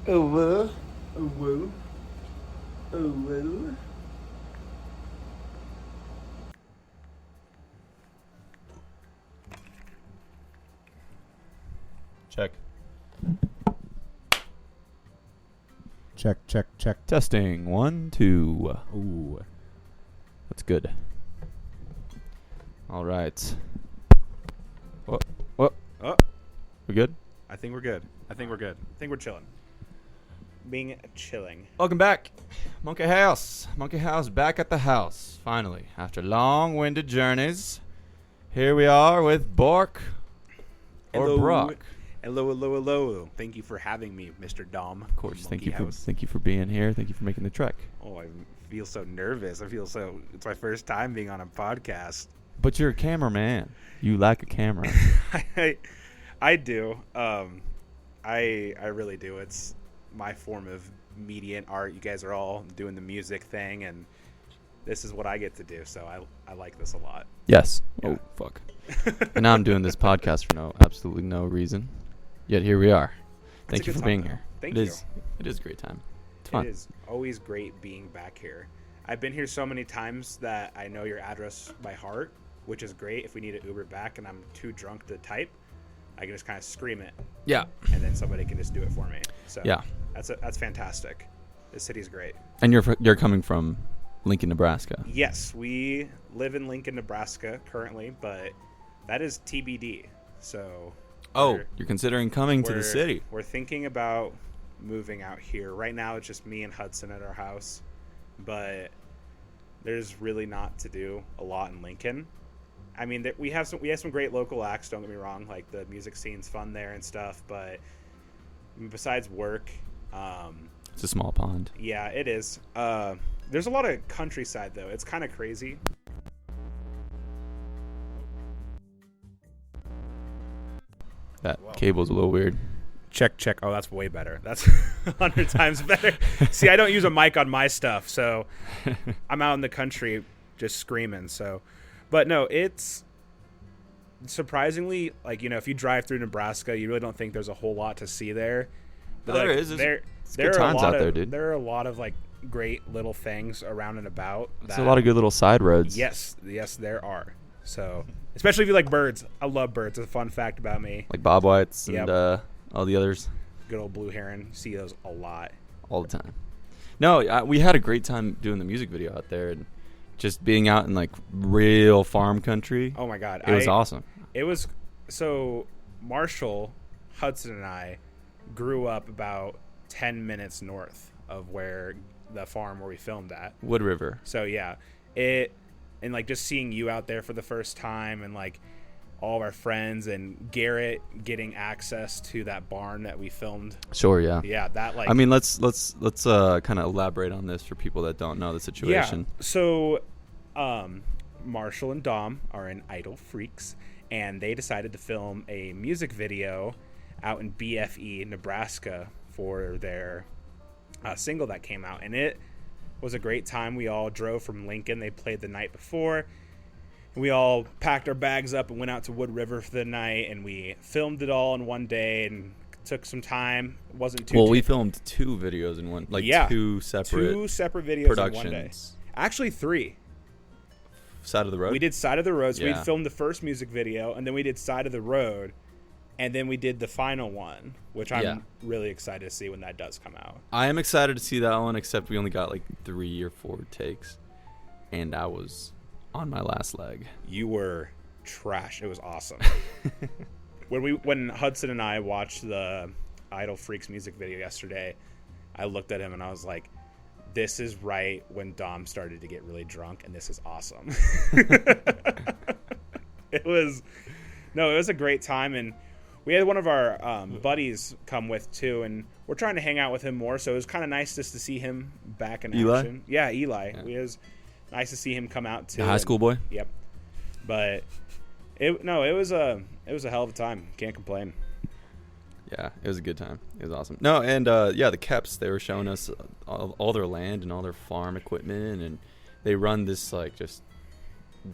Oh, well. Oh, well. Oh, well. Check. Check. Testing. 1, 2. Ooh. That's good. All right. What? Oh, We good? I think we're good. I think we're chilling. Chilling. Welcome back. Monkey House. Monkey House back at the house. Finally. After long-winded journeys. Here we are with BORK or Hello. Brock. Hello. Thank you for having me, Mr. Dom. Of course. Thank you for being here. Thank you for making the trek. Oh, I feel so nervous. It's my first time being on a podcast. But you're a cameraman. You lack a camera. I do. I really do. It's my form of media and art. You guys are all doing the music thing, and this is what I get to do. So I like this a lot. Yes. Yeah. Oh, fuck. And now I'm doing this podcast for absolutely no reason. Yet here we are. Thank you for being here. Thank you. It is a great time. It's fun. It is always great being back here. I've been here so many times that I know your address by heart, which is great. If we need to Uber back and I'm too drunk to type, I can just kind of scream it, Yeah. and then somebody can just do it for me. So Yeah. that's fantastic. This city's great. And you're coming from Lincoln, Nebraska. Yes, we live in Lincoln, Nebraska currently, but that is TBD. So You're considering coming to the city. We're thinking about moving out here. Right now it's just me and Hudson at our house, but there's really not to do a lot in Lincoln. I mean, we have some great local acts, don't get me wrong, like the music scene's fun there and stuff, but besides work, It's a small pond. yeah, it is. There's a lot of countryside though. It's kind of crazy. That cable's a little weird. Check. Oh, that's way better. That's 100 times better. See, I don't use a mic on my stuff, so I'm out in the country just screaming. So, but no, it's surprisingly, like, if you drive through Nebraska, you really don't think there's a whole lot to see there. But There like, is. There good are times a lot out there, of, dude. There are a lot of like great little things around and about. There's a lot of good little side roads. Yes, there are. So, especially if you like birds. I love birds. It's a fun fact about me. Like bobwhites Yep. and all the others. Good old blue heron. You see those a lot. All the time. No, we had a great time doing the music video out there and just being out in like real farm country. Oh my God. It was awesome. It was so Marshall, Hudson, and I grew up about 10 minutes north of where the farm where we filmed at. Wood River. So yeah, and like just seeing you out there for the first time, and like all of our friends and Garrett getting access to that barn that we filmed. Sure, yeah. Yeah, that like. I mean, let's kind of elaborate on this for people that don't know the situation. Yeah. So, Marshall and Dom are in Idol Freaks, and they decided to film a music video out in BFE, Nebraska, for their single that came out, and it was a great time. We all drove from Lincoln. They played the night before. We all packed our bags up and went out to Wood River for the night, and we filmed it all in one day and took some time. It wasn't too. Well, we filmed 2 videos in one, like yeah, two separate videos productions. in one day. Actually, 3. Side of the road. We did Side of the Road. So Yeah. we filmed the first music video, and then we did Side of the Road, and then we did the final one, which I'm really excited to see when that does come out. I am excited to see that one, except we only got like 3 or 4 takes, and I was on my last leg. You were trash. It was awesome. When Hudson and I watched the Idol Freaks music video yesterday, I looked at him and I was like, this is right when Dom started to get really drunk, and this is awesome. It was a great time, and we had one of our buddies come with too, and we're trying to hang out with him more, so it was kind of nice just to see him back in Eli? action. Yeah, Eli. Yeah. It was nice to see him come out too. The high school boy. Yep. But it was a hell of a time. Can't complain. Yeah, it was a good time. It was awesome. No, and the Keps, they were showing us all their land and all their farm equipment, and they run this like just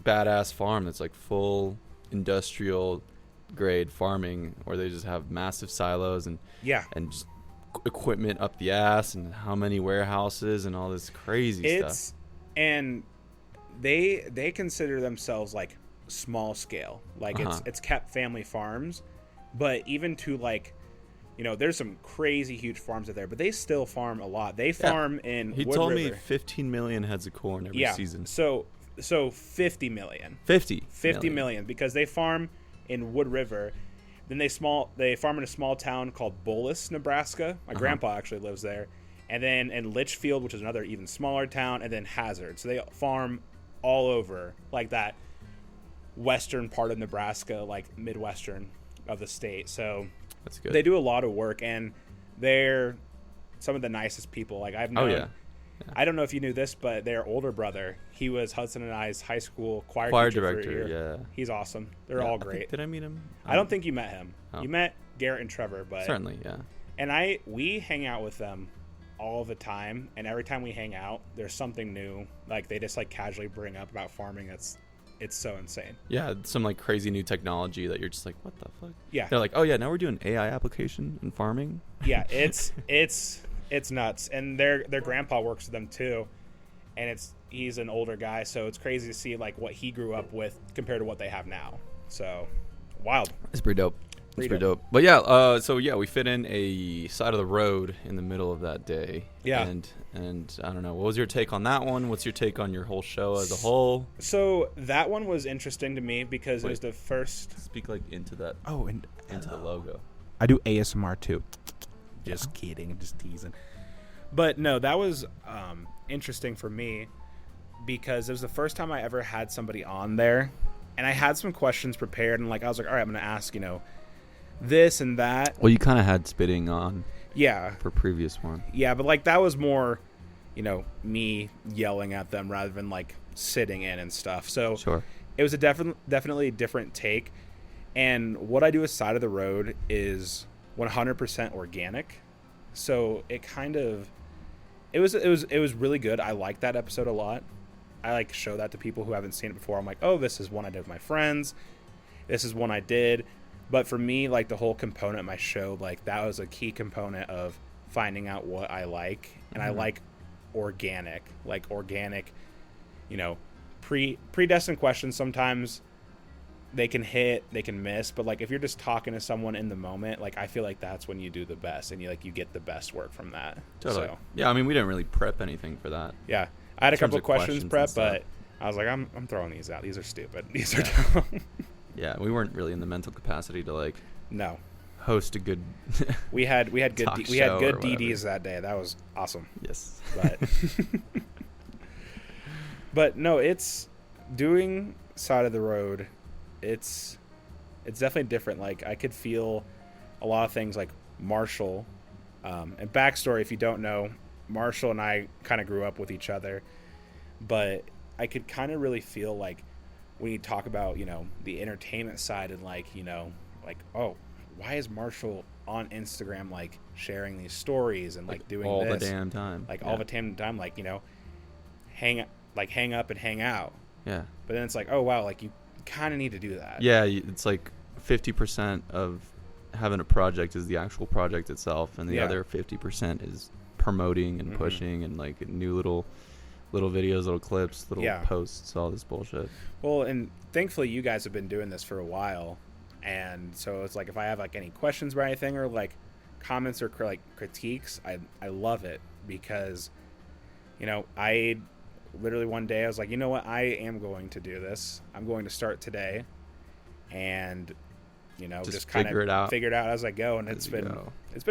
badass farm that's like full industrial grade farming, where they just have massive silos and Yeah. just equipment up the ass and how many warehouses and all this crazy stuff. And they consider themselves like small scale, like it's kept family farms, but even to like, you know, there's some crazy huge farms out there, but they still farm a lot. They farm in He Wood told River. Me 15 million heads of corn every season. So 50 million. 50 million because they farm in Wood River. Then they farm in a small town called Bolus, Nebraska. My grandpa actually lives there. And then in Litchfield, which is another even smaller town, and then Hazard. So they farm all over like that western part of Nebraska, like midwestern of the state. So that's good. They do a lot of work, and they're some of the nicest people. Like I've known. Yeah. I don't know if you knew this, but their older brother, he was Hudson and I's high school choir teacher director. For a year. Yeah, he's awesome. They're all great. Did I meet him? I don't think you met him. You met Garrett and Trevor, but certainly, yeah. And we hang out with them all the time, and every time we hang out, there's something new. Like they just like casually bring up about farming. It's so insane. Yeah, some like crazy new technology that you're just like, what the fuck? Yeah. They're like, oh yeah, now we're doing AI application in farming. Yeah, it's nuts. And their grandpa works with them too, and he's an older guy, so it's crazy to see like what he grew up with compared to what they have now. So wild. It's pretty dope. Pretty dope. But yeah, so yeah, we fit in a side of the road in the middle of that day. Yeah. And I don't know, what was your take on that one? What's your take on your whole show as a whole? So that one was interesting to me because it was the first. Speak like into that. Oh, and into the logo. I do ASMR too. Just kidding, just teasing. But no, that was interesting for me because it was the first time I ever had somebody on there, and I had some questions prepared, and like I was like, all right, I'm gonna ask, you know, this and that. Well, you kind of had spitting on. Yeah. For previous one. Yeah, but like that was more, you know, me yelling at them rather than like sitting in and stuff. So sure. It was a definitely a different take. And what I do with Side of the Road is 100% organic. So it kind of it was really good. I like that episode a lot. I like show that to people who haven't seen it before. I'm like, oh, this is one I did with my friends. This is one I did. But for me, like the whole component of my show, like that was a key component of finding out what I like. And I like organic, you know, predestined questions. Sometimes they can hit, they can miss. But like if you're just talking to someone in the moment, like I feel like that's when you do the best and you get the best work from that. Totally. So, yeah, I mean, we didn't really prep anything for that. Yeah. I had a couple of questions prepped, but I was like, I'm throwing these out. These are stupid. These are dumb. Yeah, we weren't really in the mental capacity to like host a good we had good DDs that day. That was awesome. Yes. But no, it's doing Side of the Road. It's definitely different. Like I could feel a lot of things like Marshall. And backstory, if you don't know, Marshall and I kind of grew up with each other, but I could kind of really feel like when you talk about, you know, the entertainment side and like, you know, like, oh, why is Marshall on Instagram like sharing these stories and like doing all this the damn time, all the damn time, like, you know, hang up and hang out. Yeah. But then it's like, oh wow, like you kind of need to do that. Yeah, it's like 50% of having a project is the actual project itself, and the other 50% is promoting and pushing and like new little videos, little clips, little posts, all this bullshit. Well, and thankfully you guys have been doing this for a while, and so it's like if I have like any questions or anything or like comments or like critiques, I love it because, you know, I literally one day I was like, you know what, I am going to do this. I'm going to start today, and you know, just kind of figure it out as I go, and it's been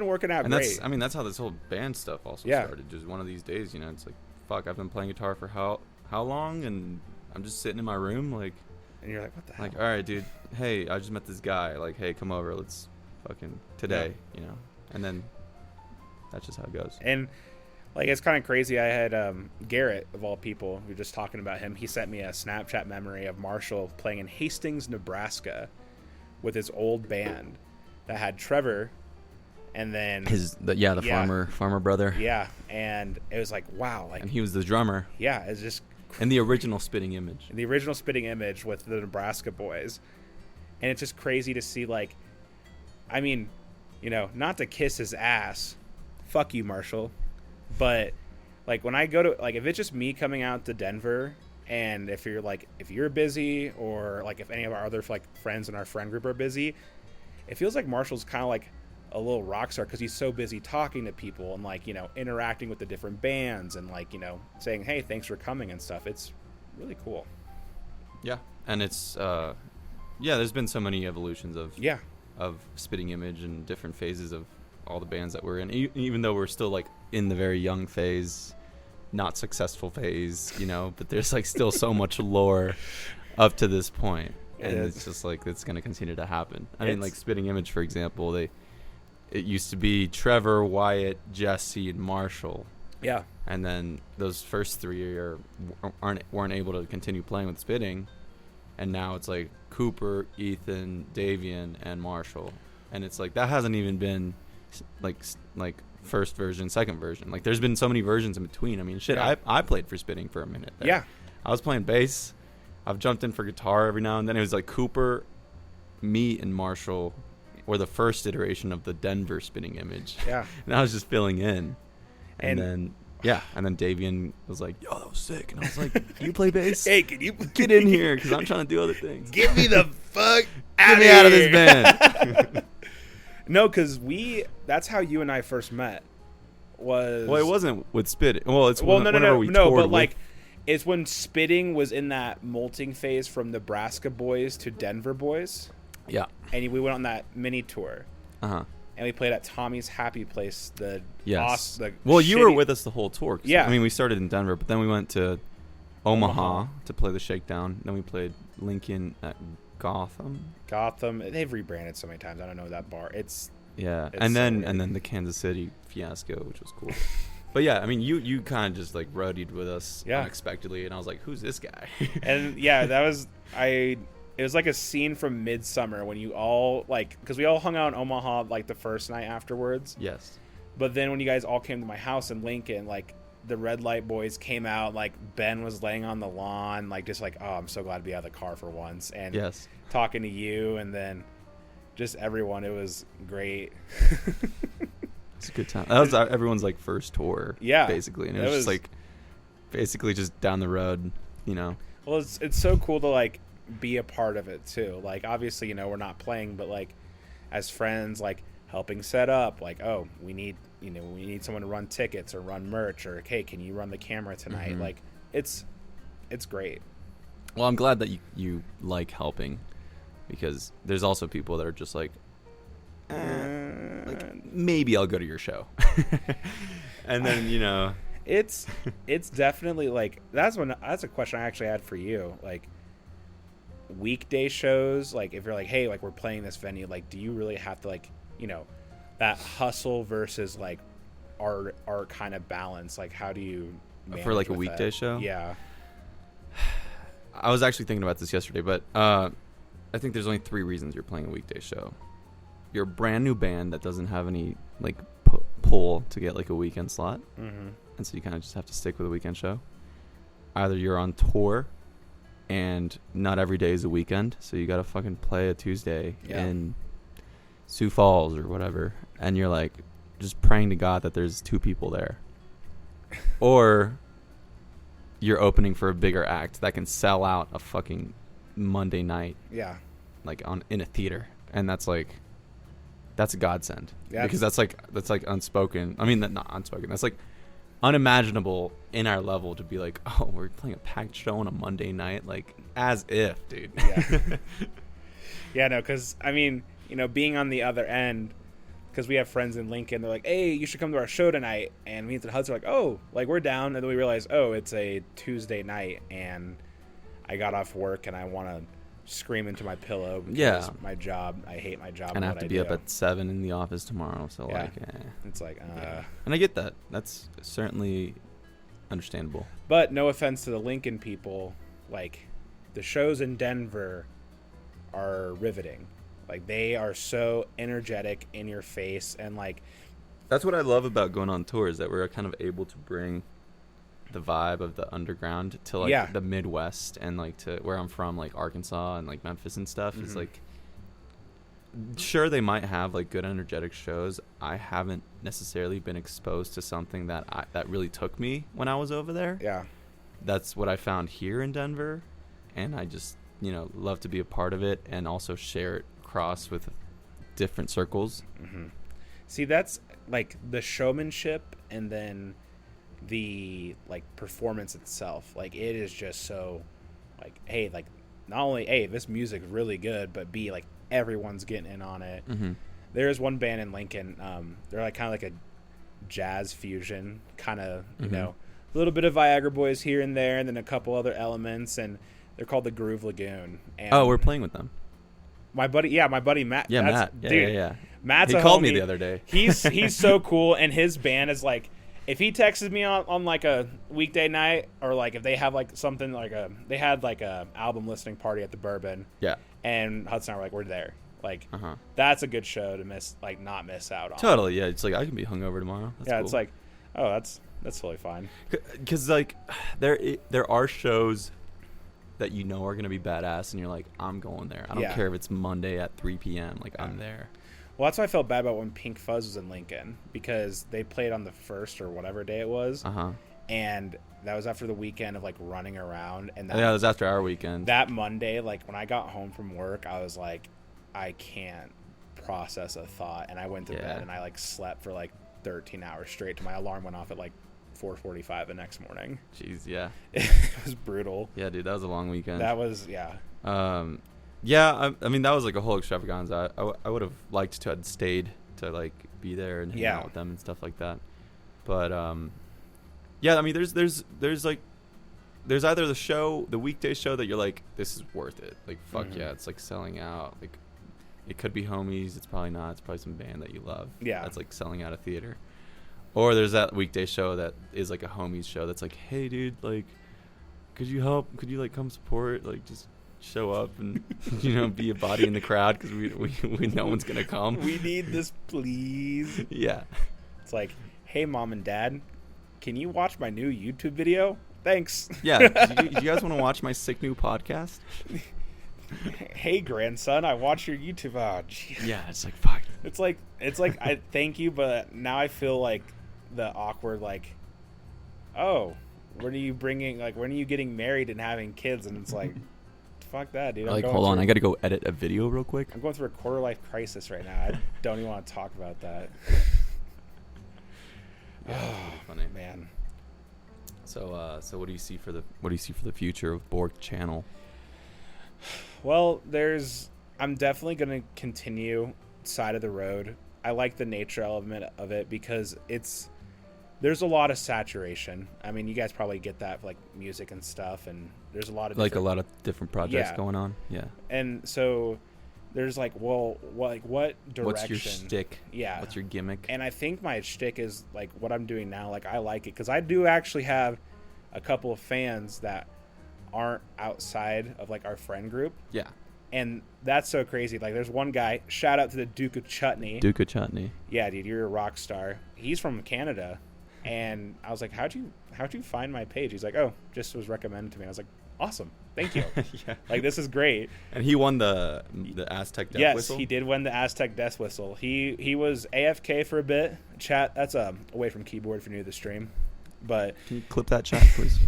working out great. That's how this whole band stuff also started. Just one of these days, you know, it's like, fuck, I've been playing guitar for how long, and I'm just sitting in my room, like, and you're like, what the hell? Like, all right, dude, hey, I just met this guy, like, hey, come over, let's fucking today, you know, and then that's just how it goes. And like, it's kind of crazy. I had Garrett, of all people, we were just talking about him. He sent me a Snapchat memory of Marshall playing in Hastings, Nebraska, with his old band that had Trevor, and then the farmer brother. Yeah, and it was like, wow, like, and he was the drummer. Yeah, it's just and the original Spitting Image. The original Spitting Image with the Nebraska boys, and it's just crazy to see. Like, I mean, you know, not to kiss his ass, fuck you, Marshall. But like when I go to like if it's just me coming out to Denver, and if you're busy, or like if any of our other like friends in our friend group are busy, it feels like Marshall's kind of like a little rock star because he's so busy talking to people and like, you know, interacting with the different bands and like, you know, saying, hey, thanks for coming and stuff. It's really cool. Yeah. And it's there's been so many evolutions of Spitting Image and different phases of all the bands that we're in, even though we're still like in the very young phase, not successful phase, you know, but there's like still so much lore up to this point, and it's just like it's going to continue to happen. I mean, like Spitting Image, for example, it used to be Trevor, Wyatt, Jesse, and Marshall. Yeah. And then those first three weren't able to continue playing with Spitting, and now it's like Cooper, Ethan, Davian, and Marshall. And it's like that hasn't even been like first version, second version. Like there's been so many versions in between. I mean, shit, yeah. I played for Spitting for a minute there. Yeah. I was playing bass. I've jumped in for guitar every now and then. It was like Cooper, me, and Marshall were the first iteration of the Denver Spitting Image. Yeah. And I was just filling in. And then Davian was like, yo, that was sick. And I was like, can you play bass? Hey, can you get in here? Because I'm trying to do other things. Get me the fuck out of here. Get me out of this band. No, because that's how you and I first met. Well, it wasn't with Spitting. Well, it's whenever we toured but with. Like, it's when Spitting was in that molting phase from Nebraska boys to Denver boys. Yeah. And we went on that mini tour. Uh-huh. And we played at Tommy's Happy Place. Yes. You were with us the whole tour. Yeah. I mean, we started in Denver, but then we went to Omaha to play the Shakedown. Then we played Lincoln at Gotham. They've rebranded so many times. I don't know that bar. And then the Kansas City fiasco, which was cool. But yeah, I mean, you kind of just like roadied with us unexpectedly, and I was like, who's this guy? And yeah, it was like a scene from Midsummer when you all like, because we all hung out in Omaha like the first night afterwards. Yes. But then when you guys all came to my house in Lincoln, like the Red Light Boys came out, like Ben was laying on the lawn, like just like, oh, I'm so glad to be out of the car for once. And talking to you, and then just everyone, it was great. It's a good time. That was everyone's like first tour, basically, and it was just like basically just down the road, you know. Well, it's so cool to like be a part of it too. Like obviously, you know, we're not playing, but like as friends, like helping set up, like, oh, we need someone to run tickets or run merch, or hey, can you run the camera tonight? Mm-hmm. Like it's great. Well, I'm glad that you like helping, because there's also people that are just like maybe I'll go to your show. And then, you know, it's definitely like that's a question I actually had for you. Like weekday shows, like if you're like, hey, like we're playing this venue, like do you really have to like, you know, that hustle versus like art kind of balance? Like how do you manage for like a with weekday that? show? Yeah. I was actually thinking about this yesterday, but I think there's only 3 reasons you're playing a weekday show. You're a brand new band that doesn't have any like pull to get like a weekend slot, and so you kind of just have to stick with a weekend show. Either you're on tour, and not every day is a weekend, so you gotta fucking play a Tuesday in Sioux Falls or whatever, and you're like just praying to God that there's 2 people there, or you're opening for a bigger act that can sell out a fucking Monday night, like in a theater, and that's a godsend, because that's like unspoken. I mean, not unspoken. That's like unimaginable in our level to be like, oh, we're playing a packed show on a Monday night, like as if, dude. Yeah, no, because I mean, you know, being on the other end, because we have friends in Lincoln, they're like, hey, you should come to our show tonight, and me and the Huds are like, oh, like we're down, and then we realize, oh, it's a Tuesday night, and I got off work and I want to scream into my pillow because my job, I hate my job, and I have to be up at 7 in the office tomorrow, so it's like and I get that. That's certainly understandable, but no offense to the Lincoln people, like the shows in Denver are riveting. Like they are so energetic, in your face, and like that's what I love about going on tours, that we're kind of able to bring the vibe of the underground to like the Midwest, and like to where I'm from, like Arkansas and like Memphis and stuff. Is like sure, they might have like good energetic shows. I haven't necessarily been exposed to something that really took me when I was over there. Yeah. That's what I found here in Denver, and I just, love to be a part of it and also share it across with different circles. Mm-hmm. See, that's like the showmanship, and then the like performance itself. Like, it is just so like, hey, like, not only A, this music's really good, but B, like, everyone's getting in on it. Mm-hmm. There's one band in Lincoln. They're like kind of like a jazz fusion, kind of, Mm-hmm. a little bit of Viagra Boys here and there, and then a couple other elements, and they're called the Groove Lagoon. And Oh, we're playing with them. my buddy Matt. Yeah, Matt. Yeah, dude, yeah. Matt's he a called homie. me the other day. He's so cool, and his band is like, if he texts me on like a weekday night, or like if they have like something like they had like a album listening party at the Bourbon. Yeah. And Hudson and I were like, we're there. Like, Uh-huh. that's a good show to not miss out on. Totally, yeah. It's like, I can be hungover tomorrow. That's cool. It's like, oh, that's totally fine. Because like, there are shows that are going to be badass, and you're like, I'm going there. I don't care if it's Monday at 3 p.m. Like, I'm there. Well, that's why I felt bad about when Pink Fuzz was in Lincoln, because they played on the first or whatever day it was. Uh-huh. And that was after the weekend of like running around. And That was after our weekend. That Monday, like when I got home from work, I was like, I can't process a thought. And I went to bed and I like slept for like 13 hours straight till my alarm went off at like 4:45 the next morning. Jeez, yeah. It was brutal. Yeah, dude, that was a long weekend. That was, yeah. Yeah, I mean, that was like a whole extravaganza. I would have liked to have stayed to like be there and hang out with them and stuff like that. But yeah, I mean, there's either the weekday show that you're like, this is worth it. Like, fuck yeah, it's like selling out. Like, it could be homies. It's probably not. It's probably some band that you love. Yeah. That's like selling out a theater. Or there's that weekday show that is like a homies show that's like, hey, dude, like, could you help? Could you like come support? Like, just show up and be a body in the crowd because we no one's gonna come. We need this, please. Yeah. It's like, hey, mom and dad, can you watch my new YouTube video? Thanks. Yeah. Do you guys want to watch my sick new podcast? Hey, grandson, I watched your YouTube. Oh, geez. Yeah, it's like, fuck. It's like I thank you, but now I feel like the awkward, like, oh, when are you getting married and having kids? And it's like, fuck that, dude. Like, hold on, I gotta go edit a video real quick. I'm going through a quarter life crisis right now. I don't even want to talk about that. Oh, funny, man. So what do you see for the future of BORK channel? Well, I'm definitely going to continue side of the road. I like the nature element of it because there's a lot of saturation. I mean, you guys probably get that for like music and stuff, and there's a lot of like a lot of different projects going on. Yeah. And so there's like, well, what direction? What's your shtick? Yeah. What's your gimmick? And I think my shtick is like what I'm doing now. Like, I like it because I do actually have a couple of fans that aren't outside of like our friend group. Yeah. And that's so crazy. Like, there's one guy, shout out to the Duke of Chutney. Duke of Chutney. Yeah, dude, you're a rock star. He's from Canada. And I was like, how'd you find my page? He's like, oh, just was recommended to me. I was like, awesome. Thank you. Yeah. Like, this is great. And he won the Aztec Death Whistle? Yes, he did win the Aztec Death Whistle. He was AFK for a bit. Chat, that's away from keyboard if you're new to the stream. But can you clip that chat, please?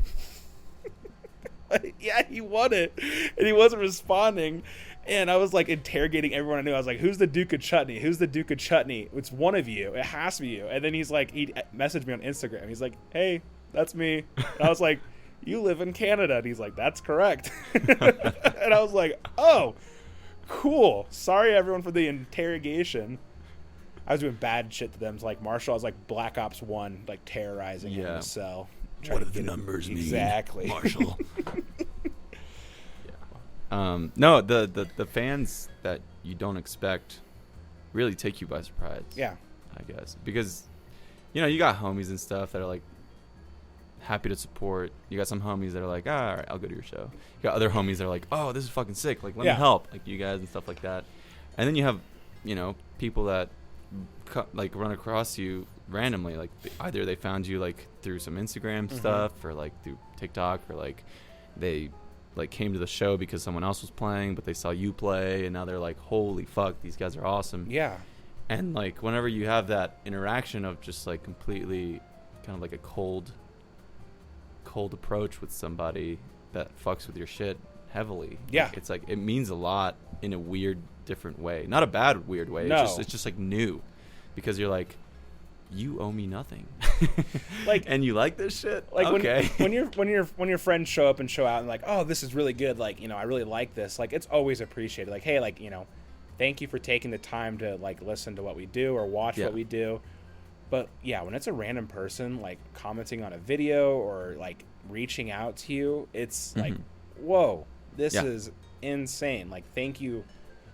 Yeah, he won it, and he wasn't responding. And I was like interrogating everyone I knew. I was like, "Who's the Duke of Chutney? Who's the Duke of Chutney? It's one of you. It has to be you." And then he messaged me on Instagram. He's like, "Hey, that's me." And I was like, "You live in Canada?" And he's like, "That's correct." And I was like, "Oh, cool. Sorry, everyone, for the interrogation." I was doing bad shit to them. So like Marshall, I was like Black Ops 1, like terrorizing him in the cell. What do the numbers mean? Exactly. Marshall. Yeah. No, the fans that you don't expect really take you by surprise. Yeah. I guess. Because, you got homies and stuff that are like happy to support. You got some homies that are like, all right, I'll go to your show. You got other homies that are like, oh, this is fucking sick. Like, let me help. Like, you guys and stuff like that. And then you have, people that like run across you randomly, like either they found you like through some Instagram stuff or like through TikTok, or like they like came to the show because someone else was playing, but they saw you play, and now they're like, holy fuck, these guys are awesome. Yeah. And like whenever you have that interaction of just like completely kind of like a cold approach with somebody that fucks with your shit heavily, yeah, it's like it means a lot in a weird different way, not a bad weird way. No. It's just like new, because you're like, you owe me nothing. Like, and you like this shit, like okay. when your friends show up and show out and like, oh, this is really good, like, you know, I really like this, like, it's always appreciated, like, hey, like, you know, thank you for taking the time to like listen to what we do or watch what we do. But yeah, when it's a random person like commenting on a video or like reaching out to you, it's like, whoa, this is insane. Like, thank you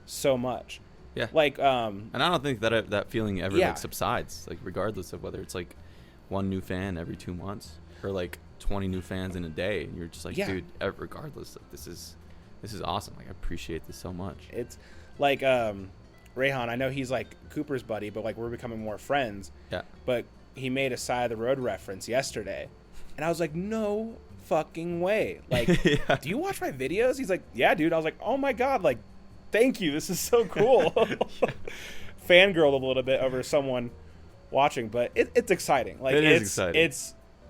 so much. Yeah. Like, and I don't think that feeling ever like subsides, like regardless of whether it's like one new fan every 2 months or like 20 new fans in a day. And you're just like, dude, regardless, like this is awesome. Like, I appreciate this so much. It's like, Rayhan, I know he's like Cooper's buddy, but like we're becoming more friends. Yeah. But he made a Side of the Road reference yesterday, and I was like, no fucking way. Like, do you watch my videos? He's like, yeah, dude. I was like, oh my god, like, thank you. This is so cool. Fangirled a little bit over someone watching, but it's exciting. Like, it's exciting.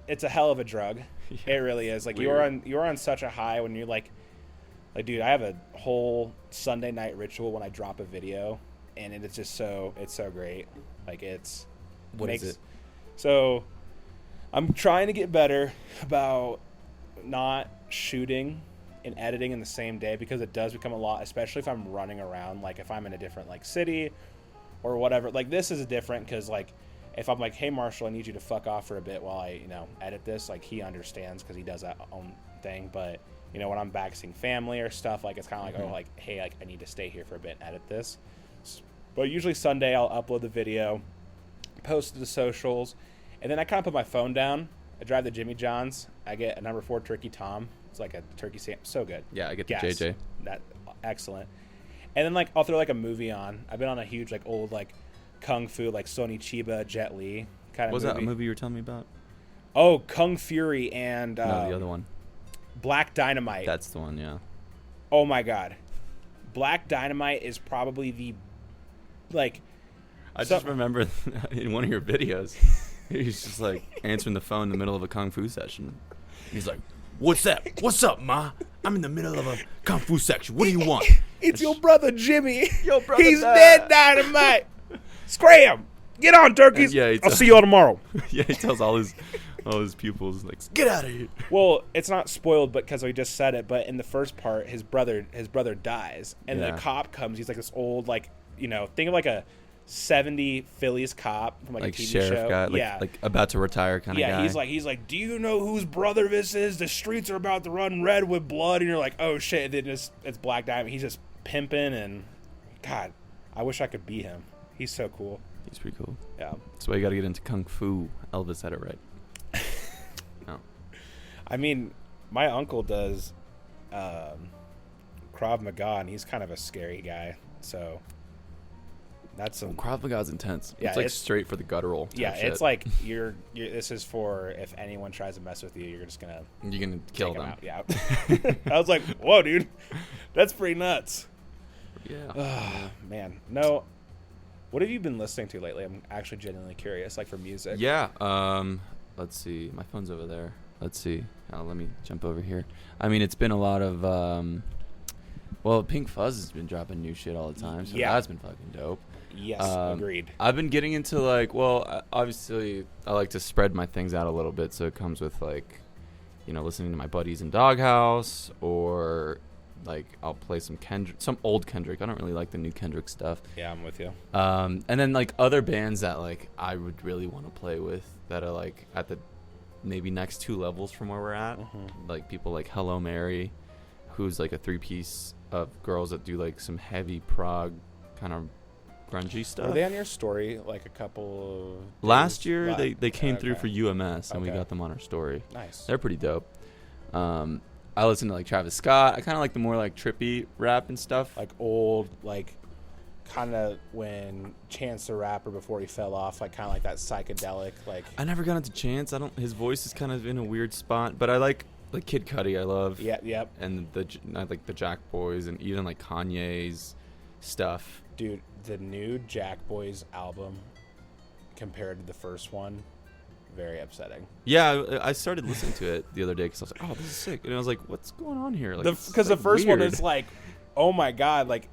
It's a hell of a drug. It really is. Like, you're on such a high when you're like, dude, I have a whole Sunday night ritual when I drop a video, and it's just so great. Like, what is it? So I'm trying to get better about not shooting and editing in the same day, because it does become a lot, especially if I'm running around, like if I'm in a different like city or whatever. Like, this is different because like if I'm like, hey Marshall, I need you to fuck off for a bit while I, you know, edit this, like he understands because he does that own thing. But you know, when I'm back seeing family or stuff, like it's kind of like, oh, like, hey, like I need to stay here for a bit and edit this. But usually Sunday I'll upload the video, post it to the socials, and then I kind of put my phone down. I drive the Jimmy John's. I get a number 4 turkey Tom. It's like a turkey sandwich. So good. Yeah, I get the JJ. That excellent. And then like I'll throw like a movie on. I've been on a huge like old like kung fu, like Sonny Chiba, Jet Li kind of movie. Was that a movie you were telling me about? Oh, Kung Fury and no, the other one. Black Dynamite. That's the one, yeah. Oh my god. Black Dynamite is probably the, like, I just remember in one of your videos, he's just like answering the phone in the middle of a kung fu session. He's like, "What's that? What's up, ma? I'm in the middle of a kung fu section. What do you want?" It's your brother Jimmy. Your brother He's dead, Dynamite. Scram! Get on, turkeys. I'll see you all tomorrow. Yeah, he tells all his pupils, like, get out of here. Well, it's not spoiled, but because we just said it. But in the first part, his brother dies, and the cop comes. He's like this old, like, you know, think of like a 70 Phillies cop from like a TV sheriff show. Guy, like about to retire kind of guy. Yeah, he's like, do you know whose brother this is? The streets are about to run red with blood, and you're like, oh shit! Then it's Black Diamond. He's just pimping, and God, I wish I could be him. He's so cool. He's pretty cool. Yeah. That's why you got to get into kung fu. Elvis had it right. No. I mean, my uncle does Krav Maga, and he's kind of a scary guy. So that's some Krav Maga's intense. Yeah, it's like straight for the guttural. Yeah, shit. it's like you're. This is for if anyone tries to mess with you, you're gonna kill them. Out. Yeah. I was like, whoa, dude, that's pretty nuts. Yeah. Man, no. What have you been listening to lately? I'm actually genuinely curious, like for music. Yeah. Let's see. My phone's over there. Let's see. Let me jump over here. I mean, it's been a lot of. Well, Pink Fuzz has been dropping new shit all the time, so that's been fucking dope. Yes, agreed. I've been getting into like, well, obviously I like to spread my things out a little bit, so it comes with like, you know, listening to my buddies in Doghouse, or like I'll play some old Kendrick. I don't really like the new Kendrick stuff. Yeah, I'm with you. And then like other bands that like I would really want to play with that are like at the maybe next 2 levels from where we're at. Like people like Hello Mary, who's like a 3-piece of girls that do like some heavy prog kind of grungy stuff. Were they on your story like a couple of last year? They came through for UMS, and we got them on our story. Nice. They're pretty dope. I listen to like Travis Scott. I kind of like the more like trippy rap and stuff. Like old, like kind of when Chance the Rapper before he fell off, like kind of like that psychedelic. Like I never got into Chance. His voice is kind of in a weird spot, but I like like Kid Cudi, I love. Yep. And like the Jack Boys, and even like Kanye's stuff. Dude, the new Jack Boys album compared to the first one, very upsetting. Yeah, I started listening to it the other day because I was like, oh, this is sick. And I was like, what's going on here? Like, Because the first one is like, oh my God, like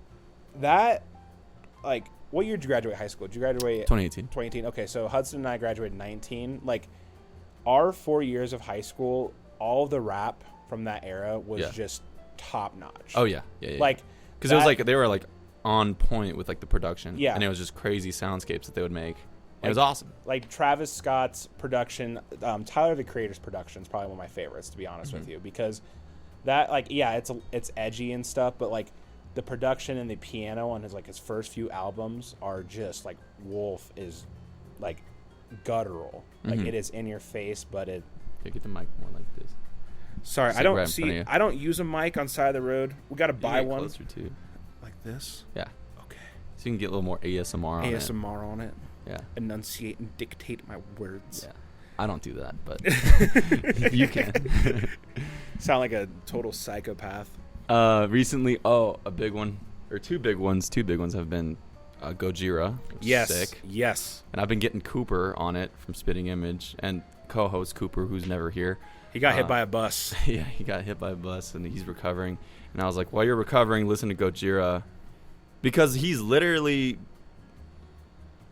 that, like, what year did you graduate high school? Did you graduate 2018? 2018. Okay, so Hudson and I graduated in 19. Like, our 4 years of high school, all of the rap from that era was just top notch. Oh yeah. Like, because it was like they were like on point with like the production. Yeah. And it was just crazy soundscapes that they would make. It was awesome. Like Travis Scott's production, Tyler the Creator's production is probably one of my favorites, to be honest with you, because that, like, yeah, it's edgy and stuff, but like the production and the piano on his first few albums are just like, Wolf is like guttural. Like it is in your face, but it. Yeah, get the mic more like this. Sorry, Sit I don't right I don't use a mic on side of the road. We got to buy one. Closer too. Like this. Yeah. Okay. So you can get a little more ASMR on it. ASMR on it. Yeah. Enunciate and dictate my words. Yeah. I don't do that, but you can. Sound like a total psychopath. Recently, a big one, or two big ones have been Gojira. Yes. Sick. Yes. And I've been getting Cooper on it from Spitting Image, and co-host Cooper, who's never here. He got hit by a bus. Yeah, he got hit by a bus, and he's recovering. And I was like, while you're recovering, listen to Gojira, because he's literally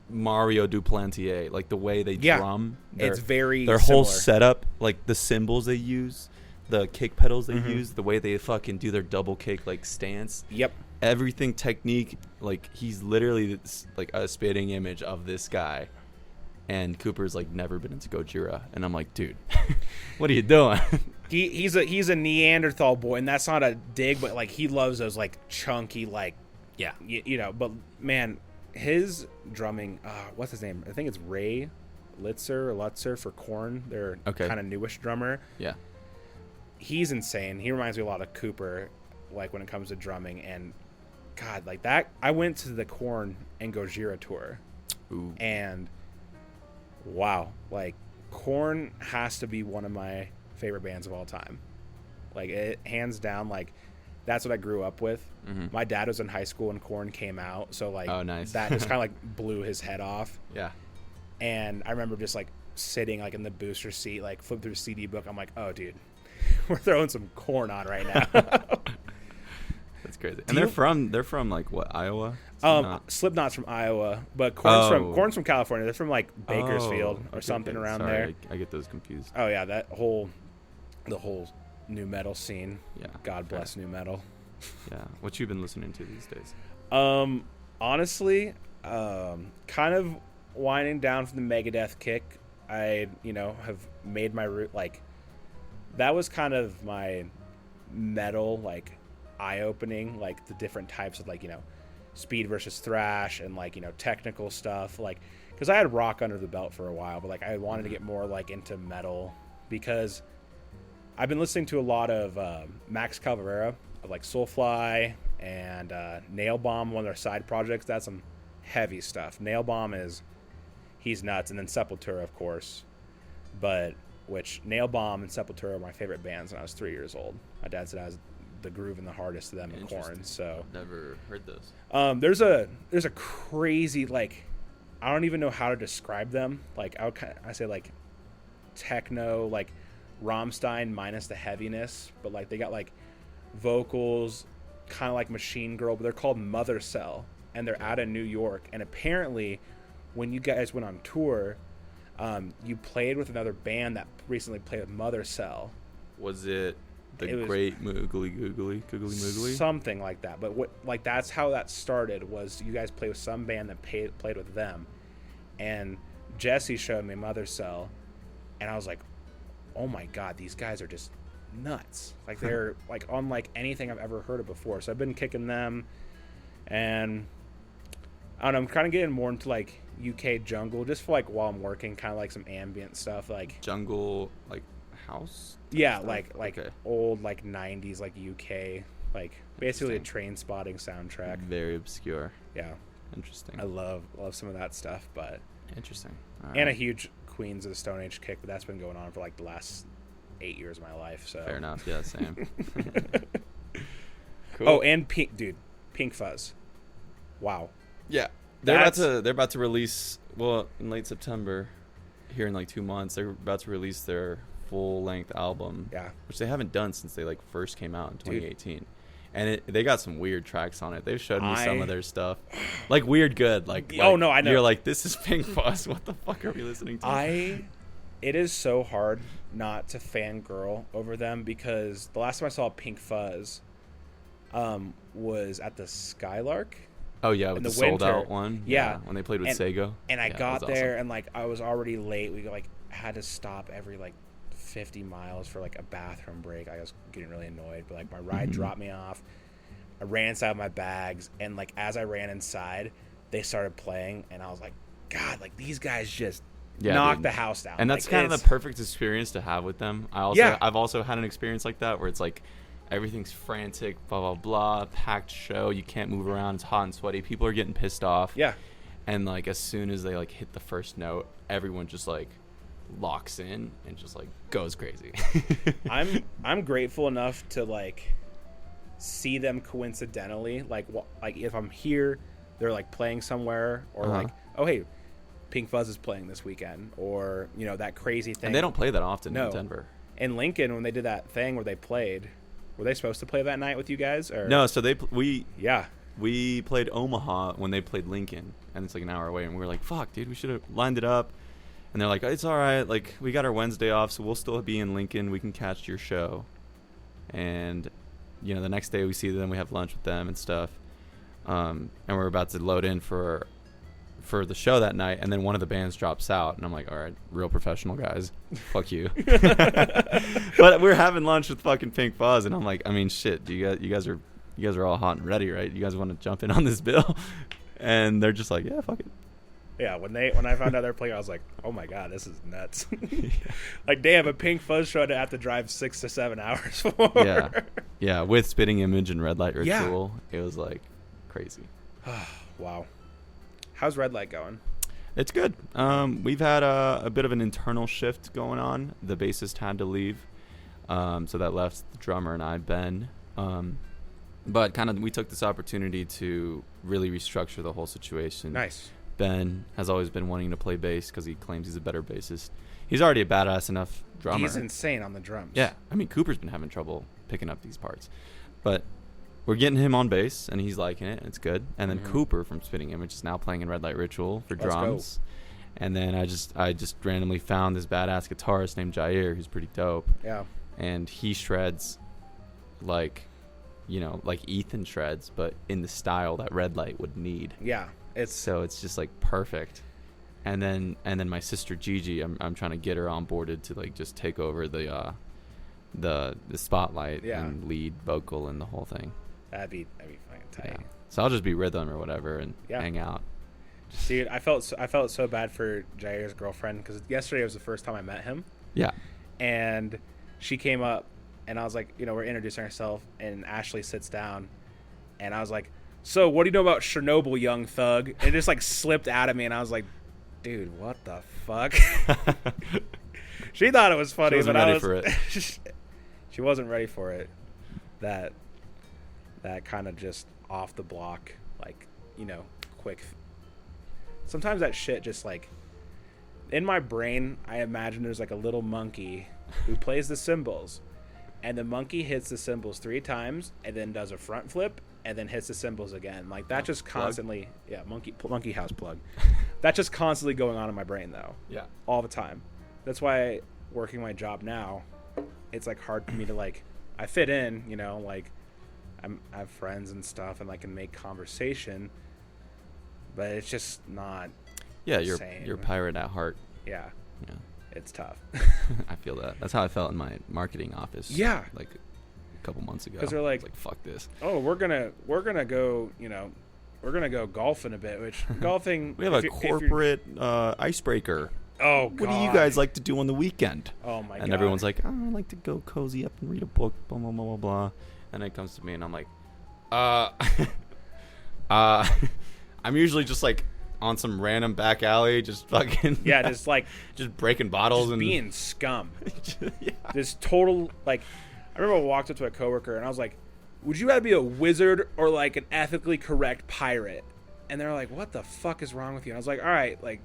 Mario Duplantier, like the way they drum. It's very their similar. whole setup, like the cymbals they use, the kick pedals they use, the way they fucking do their double kick like stance. Yep. Everything technique, like he's literally like a spitting image of this guy. And Cooper's like never been into Gojira, and I'm like, dude, what are you doing? He's a Neanderthal boy, and that's not a dig, but like he loves those like chunky, like, yeah, you know. But man, his drumming, what's his name? I think it's Ray Lutzer for Korn. Their kind of newish drummer. Yeah, he's insane. He reminds me a lot of Cooper, like when it comes to drumming. And God, like that, I went to the Korn and Gojira tour, and wow, like Korn has to be one of my favorite bands of all time. Like it, hands down, like that's what I grew up with. My dad was in high school when Korn came out, so like that just kind of like blew his head off. Yeah. And I remember just like sitting like in the booster seat, like flip through the CD book. I'm like, oh dude, we're throwing some Korn on right now. That's crazy. And they're from like what, Iowa? Slipknot's from Iowa, but Korn's from California. They're from like Bakersfield or something around there. I get those confused. Oh yeah, the whole new metal scene. Yeah. God bless new metal. Yeah. What you been listening to these days? Honestly, kind of winding down from the Megadeth kick. I, have made my route, like that was kind of my metal like eye-opening, like the different types of like, speed versus thrash and like, technical stuff, like because I had rock under the belt for a while, but like I wanted to get more like into metal because I've been listening to a lot of Max Cavalera of like Soulfly and Nailbomb, one of their side projects. That's some heavy stuff. Nailbomb he's nuts, and then Sepultura, of course, but which Nailbomb and Sepultura were my favorite bands when I was 3 years old. My dad said I was the groove and the hardest of them in Korn. So never heard those. There's a crazy, like, I don't even know how to describe them. Like I say like techno, like Rammstein minus the heaviness, but like they got like vocals kind of like Machine Girl, but they're called Mother Cell, and they're out of New York. And apparently when you guys went on tour, you played with another band that recently played with Mother Cell. Was it Great Moogly Moogly? Something like that. But like that's how that started, was you guys played with some band that played with them. And Jesse showed me Mother Cell, and I was like, oh my God, these guys are just nuts. Like they're like unlike anything I've ever heard of before. So I've been kicking them, and I don't know, I'm kind of getting more into like UK jungle just for like while I'm working, kind of like some ambient stuff, like jungle, like house. Yeah, stuff? like old like 90s like UK, like basically a Train Spotting soundtrack. Very obscure. Yeah. Interesting. I love some of that stuff, but interesting. And a huge Queens of the Stone Age kick, but that's been going on for like the last 8 years of my life. So Fair enough. Yeah, same. Cool. Oh, and Pink Fuzz. Wow. Yeah, they're about to release, well, in late September, here in like 2 months. They're about to release their full length album. Yeah. Which they haven't done since they like first came out in 2018. Dude. And they got some weird tracks on it. They've showed me some of their stuff, like weird good. Like oh no, I know. You're like, this is Pink Fuzz. What the fuck are we listening to? It is so hard not to fangirl over them, because the last time I saw Pink Fuzz, was at the Skylark. Oh yeah, with the sold out one. Yeah, when they played with Sego. And I got there, and like I was already late. We like had to stop every like 50 miles for like a bathroom break. I was getting really annoyed, but like my ride dropped me off. I ran inside with my bags, and like as I ran inside, they started playing, and I was like, God, like these guys just knocked the house down. And that's like, kind of the perfect experience to have with them. I've also had an experience like that where it's like everything's frantic, blah blah blah, packed show, you can't move around, it's hot and sweaty, people are getting pissed off. Yeah. And like as soon as they like hit the first note, everyone just like locks in and just like goes crazy. I'm grateful enough to like see them coincidentally, like if I'm here, they're like playing somewhere, or like, oh hey, Pink Fuzz is playing this weekend, or you know, that crazy thing. And they don't play that often in Denver. In Lincoln, when they did that thing where they played, were they supposed to play that night with you guys? Or no? So we played Omaha when they played Lincoln, and it's like an hour away, and we were like, fuck dude, we should have lined it up. And they're like, it's all right, like we got our Wednesday off, so we'll still be in Lincoln, we can catch your show. And you know, the next day we see them, we have lunch with them and stuff, and we're about to load in for the show that night, and then one of the bands drops out, and I'm like, all right, real professional guys, fuck you. But we're having lunch with fucking Pink Fuzz, and I'm like, I mean, shit, you guys are all hot and ready, right? You guys want to jump in on this bill? And they're just like, yeah, fuck it. Yeah, when I found out they're playing, I was like, oh my god, this is nuts. Like, damn, a Pink Fuzz show I'd have to drive 6 to 7 hours for. Yeah, with Spitting Image and Red Light Ritual, it was like crazy. Wow. How's Red Light going? It's good. We've had a bit of an internal shift going on. The bassist had to leave, so that left the drummer and I, Ben. But kind of we took this opportunity to really restructure the whole situation. Nice. Ben has always been wanting to play bass because he claims he's a better bassist. He's already a badass enough drummer. He's insane on the drums. Yeah. I mean, Cooper's been having trouble picking up these parts. But we're getting him on bass, and he's liking it, and it's good. And then Cooper from Spitting Image is now playing in Red Light Ritual for drums. And then I just randomly found this badass guitarist named Jair, who's pretty dope. Yeah. And he shreds like, you know, like Ethan shreds, but in the style that Red Light would need. Yeah. So it's just like perfect. And then my sister Gigi, I'm trying to get her onboarded to like just take over the spotlight and lead vocal and the whole thing. That'd be fucking tight. Yeah. So I'll just be rhythm or whatever and hang out. Dude, I felt so bad for Jair's girlfriend, because yesterday was the first time I met him. Yeah. And she came up, and I was like, you know, we're introducing ourselves, and Ashley sits down, and I was like, so what do you know about Chernobyl, young thug? And it just like slipped out of me, and I was like, dude, what the fuck? She thought it was funny, but I was ready for it. She wasn't ready for it. That kind of just off the block, like, you know, quick. Sometimes that shit just like, in my brain, I imagine there's like a little monkey who plays the cymbals, and the monkey hits the cymbals 3 times and then does a front flip and then hits the cymbals again. Like that just constantly, monkey house plug. That's just constantly going on in my brain though. Yeah. All the time. That's why working my job now, it's like hard for me to like, I fit in, you know, like I have friends and stuff, and I can make conversation, but it's just not. Yeah, you're a pirate at heart. Yeah. It's tough. I feel that. That's how I felt in my marketing office. Yeah. Like a couple months ago. Because they're like, fuck this. Oh, we're gonna go. You know, we're gonna go golfing a bit. Which golfing. We have a corporate icebreaker. Oh, God. What do you guys like to do on the weekend? Oh my God. And everyone's like, I like to go cozy up and read a book. Blah blah blah blah blah. And it comes to me, and I'm like, I'm usually just like, on some random back alley, just fucking Yeah, just like just breaking bottles just and being scum. yeah. This total like. I remember I walked up to a coworker and I was like, "Would you rather be a wizard or like an ethically correct pirate?" And they're like, "What the fuck is wrong with you?" And I was like, "All right, like."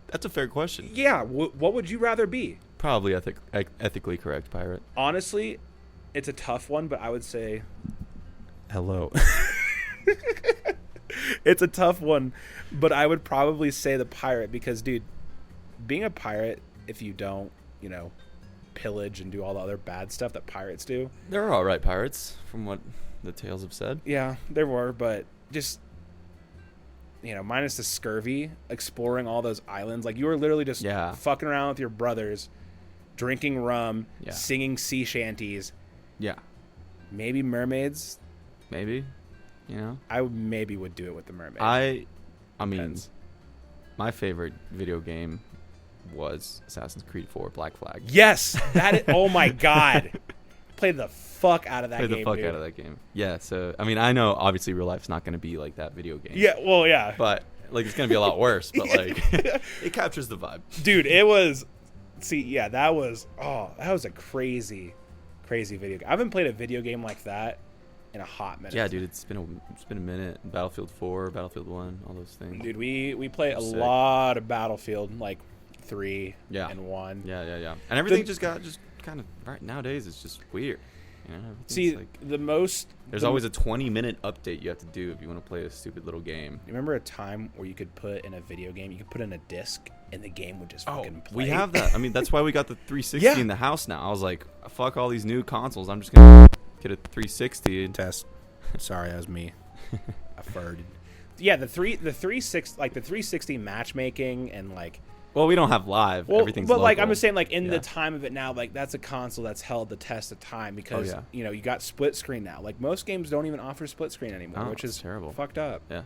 That's a fair question. Yeah, what would you rather be? Probably ethically correct pirate. Honestly, it's a tough one, but I would say hello. It's a tough one, but I would probably say the pirate because, dude, being a pirate, if you don't, pillage and do all the other bad stuff that pirates do. They're all right pirates, from what the tales have said. Yeah, there were, but just... minus the scurvy, exploring all those islands. Like, you were literally just fucking around with your brothers, drinking rum, singing sea shanties. Yeah. Maybe mermaids. Maybe. I would do it with the mermaids. I mean, my favorite video game was Assassin's Creed 4 Black Flag. Yes! Oh my god. Played the fuck out of that game, out of that game. Yeah, so, I mean, I know, obviously, real life's not going to be like that video game. Yeah, well, yeah. But, like, it's going to be a lot worse, but, like, it captures the vibe. Dude, it was... See, yeah, that was a crazy, crazy video game. I haven't played a video game like that in a hot minute. Yeah, dude, it's been a minute. Battlefield 4, Battlefield 1, all those things. Dude, we play a lot of Battlefield, like 3 and 1. Yeah. And everything just kind of right nowadays it's just weird. See, like, there's always a 20-minute update you have to do if you want to play a stupid little game. You remember a time where you could put in a video game, you could put in a disc and the game would just fucking play? We have that. I mean, that's why we got the 360 in the house now. I was like, fuck all these new consoles. I'm just going to get a 360 and test. Sorry, that was me. I farted. Yeah, the 360 matchmaking and like... Well, we don't have live. Everything's but local. Like I'm just saying, like in the time of it now, like that's a console that's held the test of time because you got split screen now. Like most games don't even offer split screen anymore, which is terrible, fucked up. Yeah,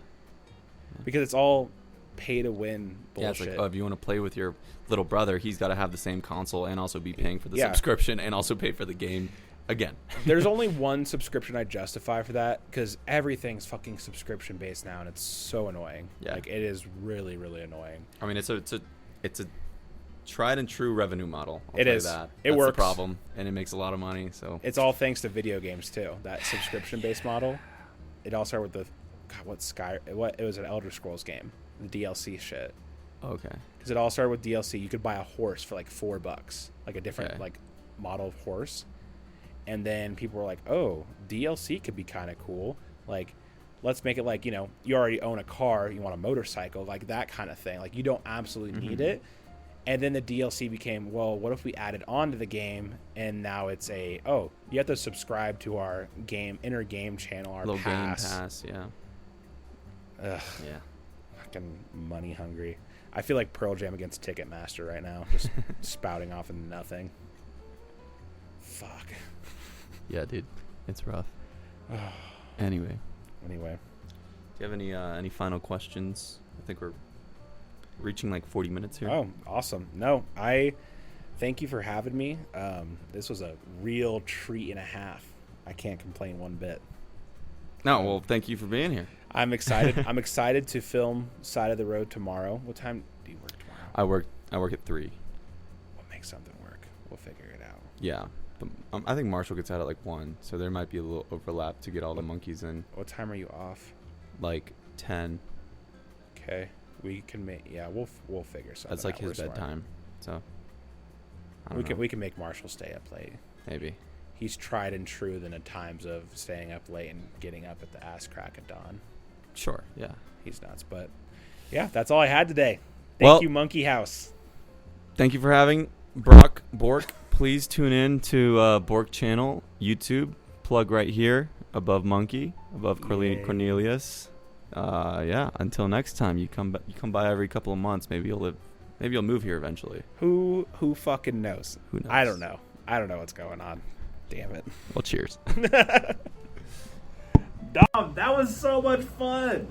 because it's all pay to win bullshit. Yeah, it's like, if you want to play with your little brother, he's got to have the same console and also be paying for the subscription and also pay for the game again. There's only one subscription I justify for that because everything's fucking subscription based now, and it's so annoying. Yeah, like it is really, really annoying. I mean, it's a tried and true revenue model. It is. That's it works. The problem, and it makes a lot of money. So it's all thanks to video games too. That subscription-based model. It all started with it was an Elder Scrolls game, the DLC shit. Okay. Because it all started with DLC. You could buy a horse for like $4, like a different like model of horse, and then people were like, "Oh, DLC could be kind of cool. Like, let's make it like you already own a car, you want a motorcycle, like that kind of thing. Like you don't absolutely need it." And then the DLC became, well, what if we added on to the game, and now it's you have to subscribe to our inner game channel, our little pass. Game pass, yeah. Ugh. Yeah. Fucking money hungry. I feel like Pearl Jam against Ticketmaster right now, just spouting off into nothing. Fuck. Yeah, dude, it's rough. Anyway. Do you have any final questions? I think we're reaching like 40 minutes here. Oh, awesome. No, I thank you for having me. This was a real treat and a half. I can't complain one bit. No, well, thank you for being here. I'm excited. I'm excited to film Side of the Road tomorrow. What time do you work tomorrow? I work at 3. We'll make something work. We'll figure it out. Yeah. But, I think Marshall gets out at like 1, so there might be a little overlap to get all the monkeys in. What time are you off? Like 10. Okay. We can make we'll figure something out. That's like his bedtime. So we can make Marshall stay up late. Maybe. He's tried and true in the times of staying up late and getting up at the ass crack of dawn. Sure, yeah. He's nuts, but yeah, that's all I had today. Thank you, Monkey House. Thank you for having BORK. Please tune in to BORK channel, YouTube. Plug right here above Monkey, above Cornelius. Until next time, you come by every couple of months. Maybe you'll move here eventually. Who fucking knows? Who knows? I don't know what's going on. Damn it. Well, cheers. Dom, that was so much fun.